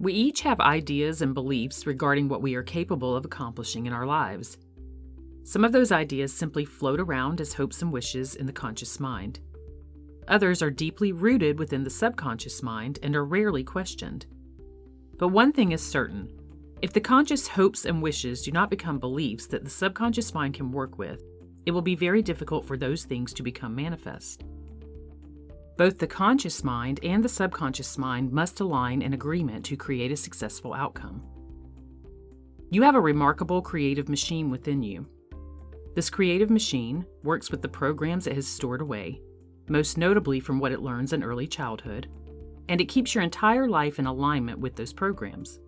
We each have ideas and beliefs regarding what we are capable of accomplishing in our lives. Some of those ideas simply float around as hopes and wishes in the conscious mind. Others are deeply rooted within the subconscious mind and are rarely questioned. But one thing is certain: if the conscious hopes and wishes do not become beliefs that the subconscious mind can work with, it will be very difficult for those things to become manifest. Both the conscious mind and the subconscious mind must align in agreement to create a successful outcome. You have a remarkable creative machine within you. This creative machine works with the programs it has stored away, most notably from what it learns in early childhood, and it keeps your entire life in alignment with those programs.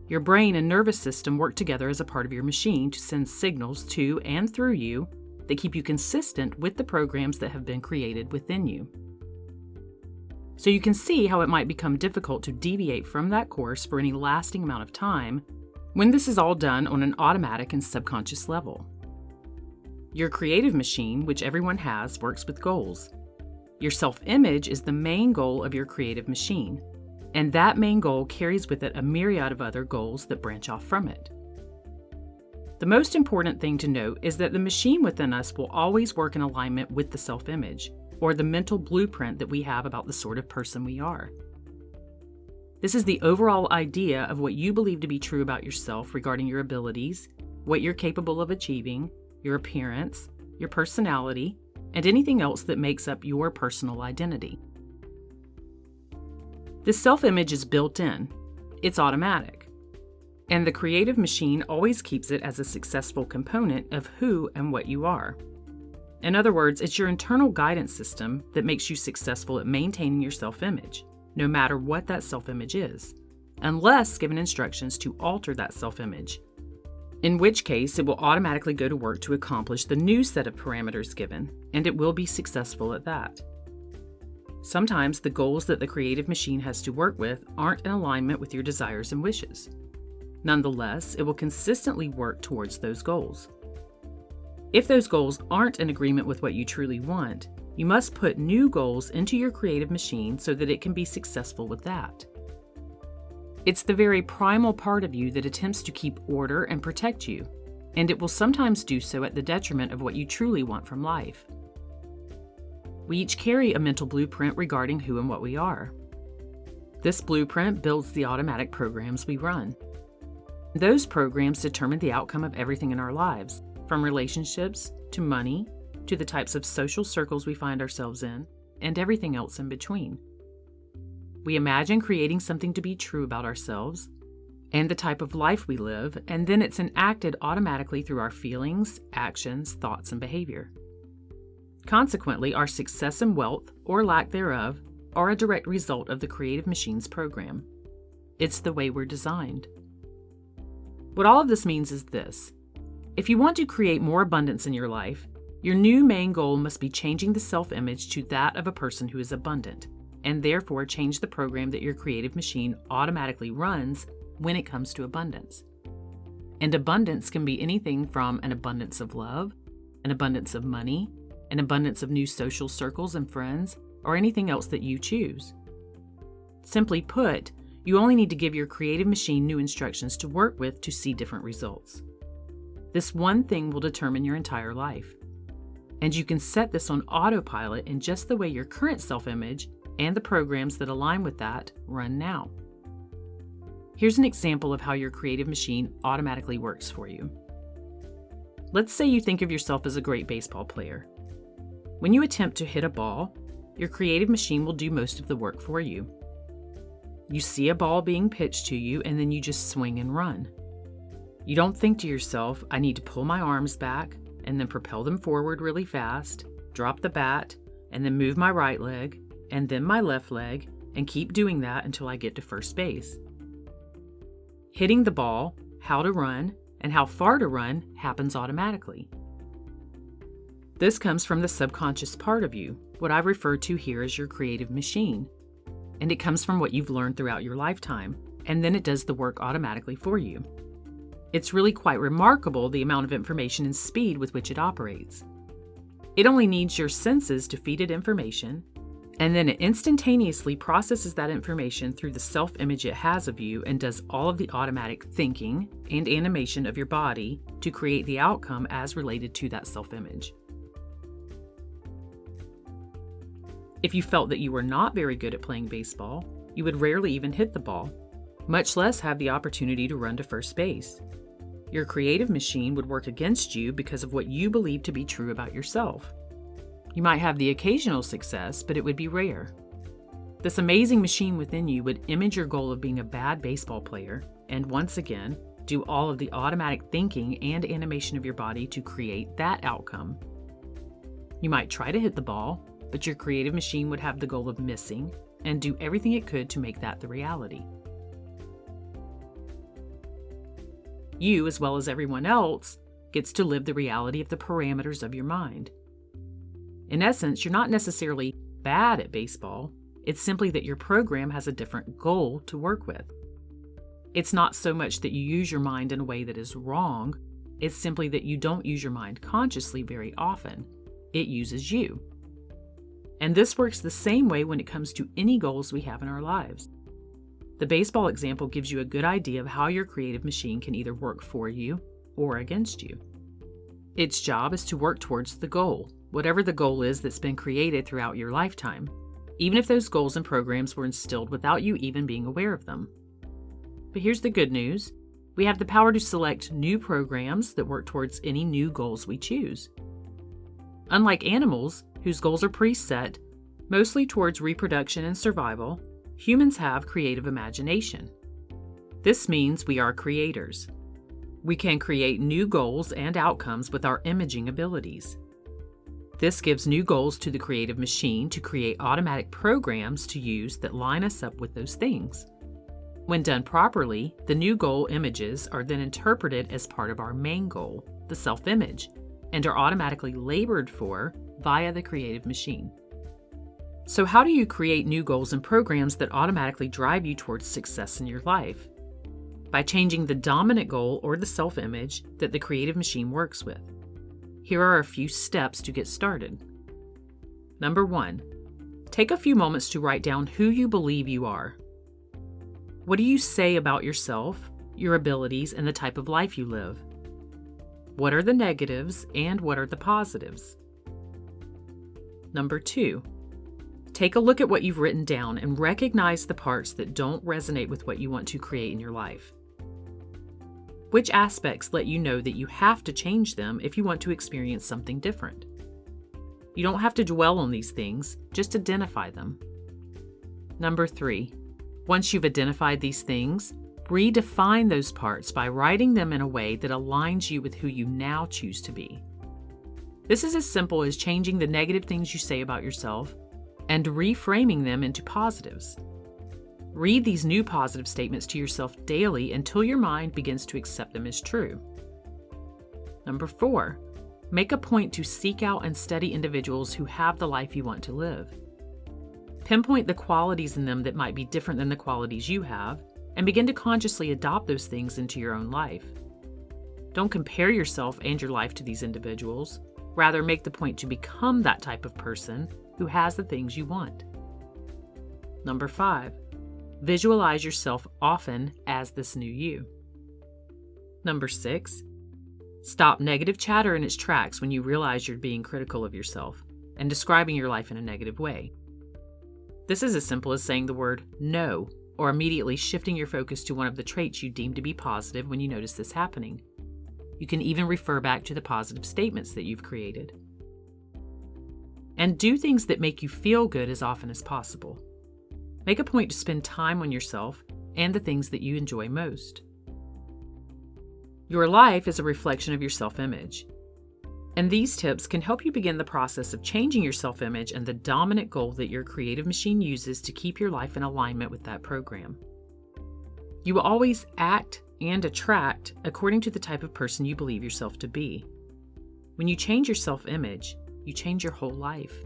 Your brain and nervous system work together as a part of your machine to send signals to and through you that keep you consistent with the programs that have been created within you. So you can see how it might become difficult to deviate from that course for any lasting amount of time when this is all done on an automatic and subconscious level. Your creative machine, which everyone has, works with goals. Your self-image is the main goal of your creative machine, and that main goal carries with it a myriad of other goals that branch off from it. The most important thing to note is that the machine within us will always work in alignment with the self-image, or the mental blueprint that we have about the sort of person we are. This is the overall idea of what you believe to be true about yourself regarding your abilities, what you're capable of achieving, your appearance, your personality, and anything else that makes up your personal identity. This self-image is built in. It's automatic. And the creative machine always keeps it as a successful component of who and what you are. In other words, it's your internal guidance system that makes you successful at maintaining your self-image, no matter what that self-image is, unless given instructions to alter that self-image, in which case it will automatically go to work to accomplish the new set of parameters given, and it will be successful at that. Sometimes the goals that the creative machine has to work with aren't in alignment with your desires and wishes. Nonetheless, it will consistently work towards those goals. If those goals aren't in agreement with what you truly want, you must put new goals into your creative machine so that it can be successful with that. It's the very primal part of you that attempts to keep order and protect you, and it will sometimes do so at the detriment of what you truly want from life. We each carry a mental blueprint regarding who and what we are. This blueprint builds the automatic programs we run. Those programs determine the outcome of everything in our lives, from relationships to money to the types of social circles we find ourselves in, and everything else in between. We imagine creating something to be true about ourselves and the type of life we live, and then it's enacted automatically through our feelings, actions, thoughts, and behavior. Consequently, our success and wealth, or lack thereof, are a direct result of the creative machine's program. It's the way we're designed. What all of this means is this: if you want to create more abundance in your life, your new main goal must be changing the self-image to that of a person who is abundant, and therefore change the program that your creative machine automatically runs when it comes to abundance. And abundance can be anything from an abundance of love, an abundance of money, an abundance of new social circles and friends, or anything else that you choose. Simply put, you only need to give your creative machine new instructions to work with to see different results. This one thing will determine your entire life. And you can set this on autopilot in just the way your current self-image and the programs that align with that run now. Here's an example of how your creative machine automatically works for you. Let's say you think of yourself as a great baseball player. When you attempt to hit a ball, your creative machine will do most of the work for you. You see a ball being pitched to you, and then you just swing and run. You don't think to yourself, I need to pull my arms back and then propel them forward really fast, drop the bat, and then move my right leg, and then my left leg, and keep doing that until I get to first base. Hitting the ball, how to run, and how far to run happens automatically. This comes from the subconscious part of you, what I refer to here as your creative machine. And it comes from what you've learned throughout your lifetime, and then it does the work automatically for you. It's really quite remarkable the amount of information and speed with which it operates. It only needs your senses to feed it information, And then it instantaneously processes that information through the self-image it has of you and does all of the automatic thinking and animation of your body to create the outcome as related to that self-image. If you felt that you were not very good at playing baseball, you would rarely even hit the ball, much less have the opportunity to run to first base. Your creative machine would work against you because of what you believe to be true about yourself. You might have the occasional success, but it would be rare. This amazing machine within you would image your goal of being a bad baseball player and, once again, do all of the automatic thinking and animation of your body to create that outcome. You might try to hit the ball, but your creative machine would have the goal of missing and do everything it could to make that the reality. You, as well as everyone else, gets to live the reality of the parameters of your mind. In essence, you're not necessarily bad at baseball. It's simply that your program has a different goal to work with. It's not so much that you use your mind in a way that is wrong. It's simply that you don't use your mind consciously very often. It uses you. And this works the same way when it comes to any goals we have in our lives. The baseball example gives you a good idea of how your creative machine can either work for you or against you. Its job is to work towards the goal, whatever the goal is that's been created throughout your lifetime, even if those goals and programs were instilled without you even being aware of them. But here's the good news. We have the power to select new programs that work towards any new goals we choose. Unlike animals, whose goals are preset, mostly towards reproduction and survival, humans have creative imagination. This means we are creators. We can create new goals and outcomes with our imaging abilities. This gives new goals to the creative machine to create automatic programs to use that line us up with those things. When done properly, the new goal images are then interpreted as part of our main goal, the self-image, and are automatically labored for via the creative machine. So how do you create new goals and programs that automatically drive you towards success in your life? By changing the dominant goal or the self-image that the creative machine works with. Here are a few steps to get started. Number 1, take a few moments to write down who you believe you are. What do you say about yourself, your abilities, and the type of life you live? What are the negatives and what are the positives? Number 2, take a look at what you've written down and recognize the parts that don't resonate with what you want to create in your life. Which aspects let you know that you have to change them if you want to experience something different? You don't have to dwell on these things, just identify them. Number 3, once you've identified these things, redefine those parts by writing them in a way that aligns you with who you now choose to be. This is as simple as changing the negative things you say about yourself and reframing them into positives. Read these new positive statements to yourself daily until your mind begins to accept them as true. Number 4, make a point to seek out and study individuals who have the life you want to live. Pinpoint the qualities in them that might be different than the qualities you have, and begin to consciously adopt those things into your own life. Don't compare yourself and your life to these individuals. Rather, make the point to become that type of person who has the things you want. Number 5, visualize yourself often as this new you. Number 6, stop negative chatter in its tracks when you realize you're being critical of yourself and describing your life in a negative way. This is as simple as saying the word no, or immediately shifting your focus to one of the traits you deem to be positive when you notice this happening. You can even refer back to the positive statements that you've created. And do things that make you feel good as often as possible. Make a point to spend time on yourself and the things that you enjoy most. Your life is a reflection of your self-image. And these tips can help you begin the process of changing your self-image and the dominant goal that your creative machine uses to keep your life in alignment with that program. You will always act and attract according to the type of person you believe yourself to be. When you change your self-image, you change your whole life.